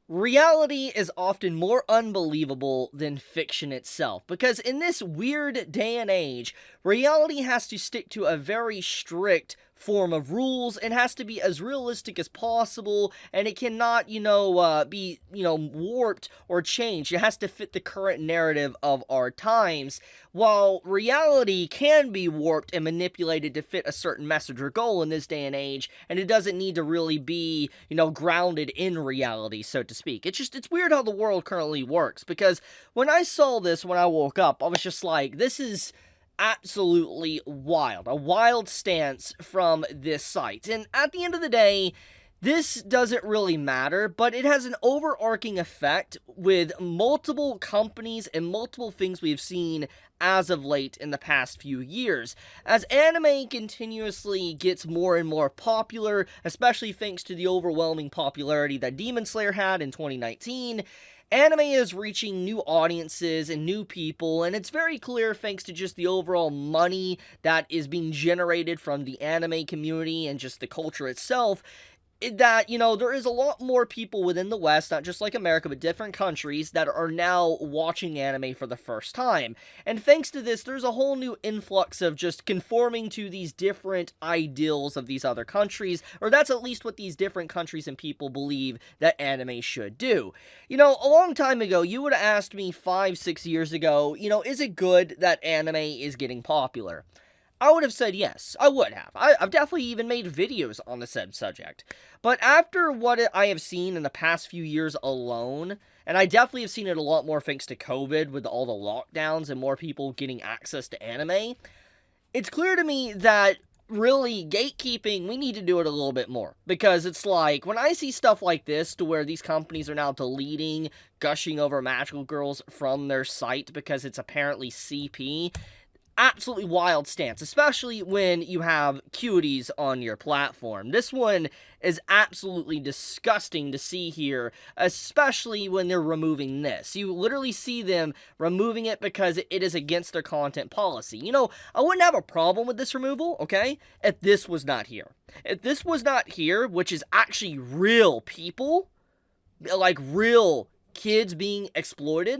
Reality is often more unbelievable than fiction itself, because in this weird day and age, reality has to stick to a very strict form of rules and has to be as realistic as possible, and it cannot, be, warped or changed. It has to fit the current narrative of our times, while reality can be warped and manipulated to fit a certain message or goal in this day and age, and it doesn't need to really be, grounded in reality, so to speak. It's weird how the world currently works, because when I saw this when I woke up, I was just like, this is absolutely wild. A wild stance from this site. And at the end of the day, this doesn't really matter, but it has an overarching effect with multiple companies and multiple things we've seen as of late in the past few years. As anime continuously gets more and more popular, especially thanks to the overwhelming popularity that Demon Slayer had in 2019, anime is reaching new audiences and new people, and it's very clear thanks to just the overall money that is being generated from the anime community and just the culture itself, that, there is a lot more people within the West, not just like America, but different countries, that are now watching anime for the first time. And thanks to this, there's a whole new influx of just conforming to these different ideals of these other countries, or that's at least what these different countries and people believe that anime should do. A long time ago, you would have asked me 5-6 years ago, is it good that anime is getting popular? I would have said yes. I would have. I've definitely even made videos on the said subject. But after what I have seen in the past few years alone, and I definitely have seen it a lot more thanks to COVID with all the lockdowns and more people getting access to anime, it's clear to me that really gatekeeping, we need to do it a little bit more. Because it's like, when I see stuff like this to where these companies are now deleting Gushing Over Magical Girls from their site because it's apparently CP, absolutely wild stance, especially when you have cuties on your platform. This one is absolutely disgusting to see here, especially when they're removing this. You literally see them removing it because it is against their content policy. I wouldn't have a problem with this removal, okay, if this was not here. If this was not here, which is actually real people, like real kids being exploited,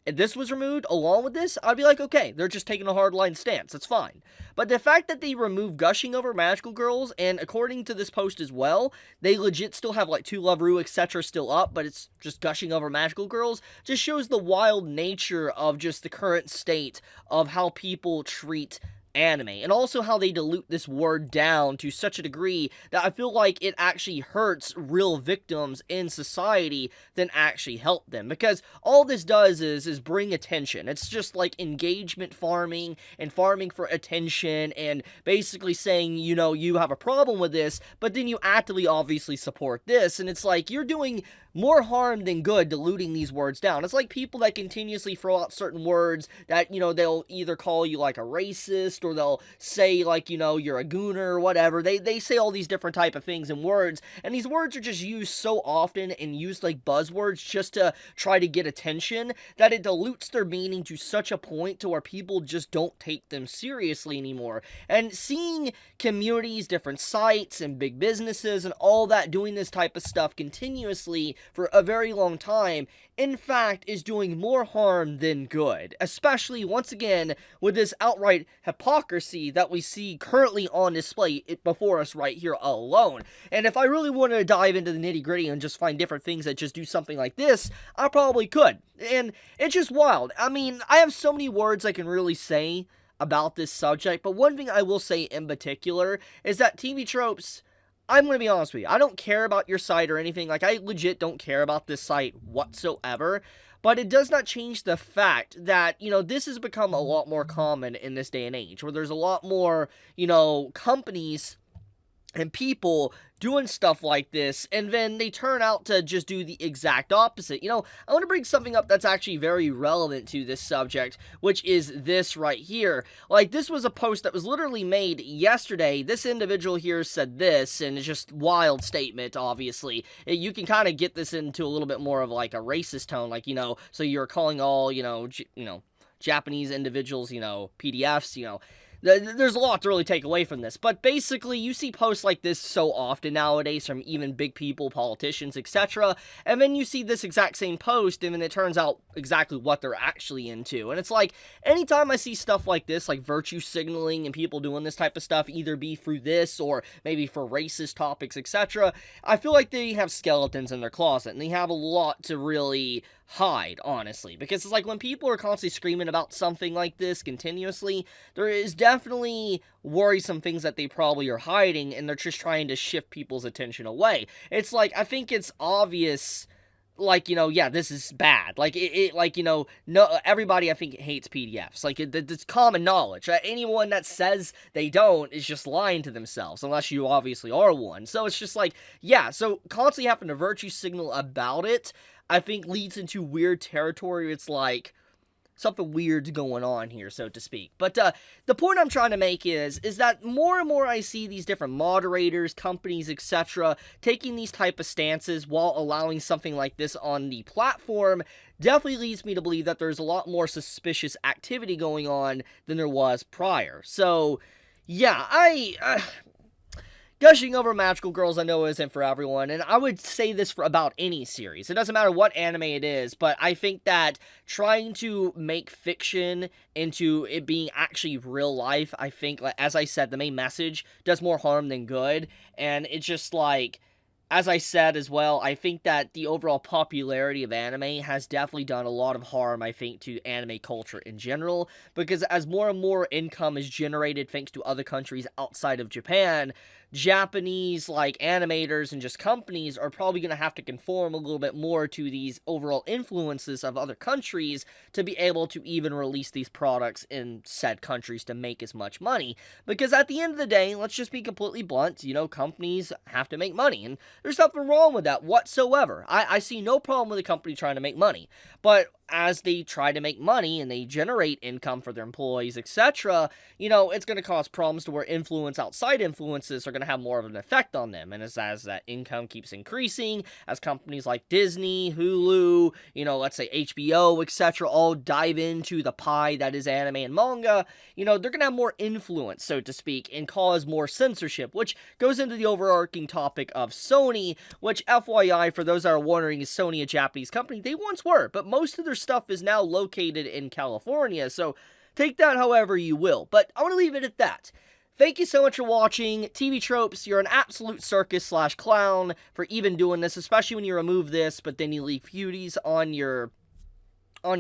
if this was removed along with this, I'd be like, okay, they're just taking a hardline stance. That's fine. But the fact that they remove Gushing Over Magical Girls, and according to this post as well, they legit still have like To Love Ru, etc. still up, but it's just Gushing Over Magical Girls, just shows the wild nature of just the current state of how people treat anime, and also how they dilute this word down to such a degree that I feel like it actually hurts real victims in society than actually help them, because all this does is bring attention. It's just like engagement farming and farming for attention, and basically saying, you have a problem with this, but then you actively obviously support this, and it's like you're doing more harm than good diluting these words down. It's like people that continuously throw out certain words that, they'll either call you like a racist, or they'll say like, you're a gooner or whatever. They say all these different type of things and words, and these words are just used so often and used like buzzwords just to try to get attention, that it dilutes their meaning to such a point to where people just don't take them seriously anymore. And seeing communities, different sites, and big businesses and all that doing this type of stuff continuously for a very long time, in fact, is doing more harm than good. Especially, once again, with this outright hypocrisy that we see currently on display before us right here alone. And if I really wanted to dive into the nitty-gritty and just find different things that just do something like this, I probably could. And it's just wild. I mean, I have so many words I can really say about this subject, but one thing I will say in particular is that TV tropes, I'm going to be honest with you, I don't care about your site or anything. Like, I legit don't care about this site whatsoever. But it does not change the fact that, this has become a lot more common in this day and age, where there's a lot more, companies and people doing stuff like this, and then they turn out to just do the exact opposite. I want to bring something up that's actually very relevant to this subject, which is this right here. Like, this was a post that was literally made yesterday. This individual here said this, and it's just wild statement, obviously. You can kind of get this into a little bit more of like a racist tone, like, so you're calling all, Japanese individuals, PDFs, there's a lot to really take away from this, but basically you see posts like this so often nowadays from even big people, politicians, etc., and then you see this exact same post and then it turns out exactly what they're actually into. And it's like, anytime I see stuff like this, like virtue signaling and people doing this type of stuff, either be through this or maybe for racist topics, etc., I feel like they have skeletons in their closet and they have a lot to really hide, honestly, because it's like when people are constantly screaming about something like this continuously, there is definitely worrisome things that they probably are hiding, and they're just trying to shift people's attention away. It's like, I think it's obvious, like, yeah, this is bad. Like, like, no, everybody, I think, hates PDFs. Like, it's common knowledge. Anyone that says they don't is just lying to themselves, unless you obviously are one. So it's just like, yeah, so constantly having to virtue signal about it, I think, leads into weird territory. It's like, something weird's going on here, so to speak. But the point I'm trying to make is that more and more I see these different moderators, companies, etc., taking these type of stances while allowing something like this on the platform, definitely leads me to believe that there's a lot more suspicious activity going on than there was prior. So, yeah, gushing over magical girls, I know, isn't for everyone, and I would say this for about any series. It doesn't matter what anime it is, but I think that trying to make fiction into it being actually real life, I think, as I said, the main message does more harm than good, and it's just like, as I said as well, I think that the overall popularity of anime has definitely done a lot of harm, I think, to anime culture in general, because as more and more income is generated thanks to other countries outside of Japan, Japanese, like, animators and just companies are probably going to have to conform a little bit more to these overall influences of other countries to be able to even release these products in said countries to make as much money. Because at the end of the day, let's just be completely blunt, companies have to make money, and there's nothing wrong with that whatsoever. I see no problem with a company trying to make money, but as they try to make money and they generate income for their employees, etc., it's going to cause problems to where outside influences are going to have more of an effect on them. And as that income keeps increasing, as companies like Disney, Hulu, let's say HBO, etc., all dive into the pie that is anime and manga, they're going to have more influence, so to speak, and cause more censorship, which goes into the overarching topic of Sony, which, FYI, for those that are wondering, is Sony a Japanese company? They once were, but most of their stuff is now located in California, so take that however you will. But I want to leave it at that. Thank you so much for watching. TV Tropes, you're an absolute circus/clown for even doing this, especially when you remove this, but then you leave beauties on your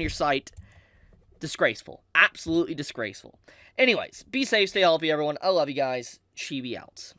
site. Disgraceful. Absolutely disgraceful. Anyways, be safe, stay healthy, everyone. I love you guys. Chibi out.